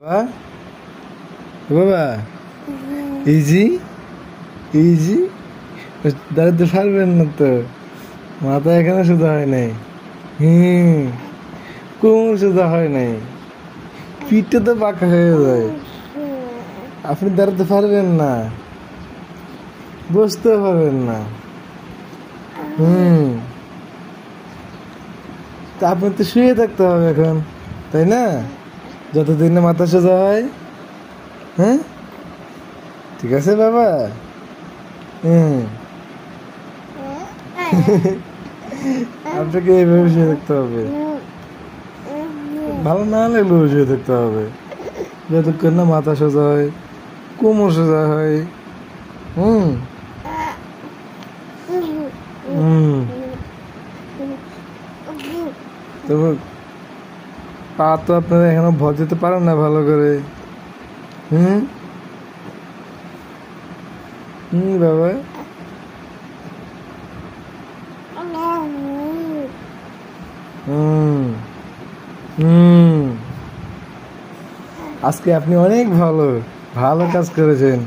বাবা বাবা easy easy দাঁড়াতে পারবেন না তো, মাথা এখানে সোজা হয় নাই, কোমর সোজা হয় নাই, পিঠটা তো পাকা হয়ে যায়। আপনি দাঁড়াতে পারবেন না, বসতে পারবেন না। তা আপনি তো শুয়ে থাকতে হবে এখন, তাই না? যতদিন না মাথা সোজা হয়। হ্যাঁ, ঠিক আছে বাবা। আপনাকে এইভাবে শুয়ে থাকতে হবে, ভালো না লাগলেও শুয়ে থাকতে হবে যতক্ষণ না মাথা সোজা হয়, কোমর সোজা হয়। তবে পা তো আপনারা এখনো ভর দিতে পারেন না ভালো করে। বাবা আজকে আপনি অনেক ভালো ভালো কাজ করেছেন,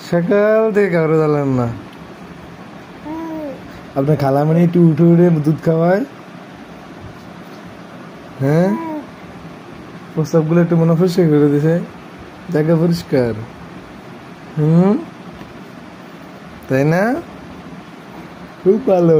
সকাল থেকে কারো জানলেন না। আপনার খালামণি একটু উঠে উঠে দুধ খাওয়ায়, হ্যাঁ, প্রস্তাবগুলো একটু মনে পরিষ্কার করে দিছে, জায়গা পরিষ্কার। তাই না? খুব ভালো।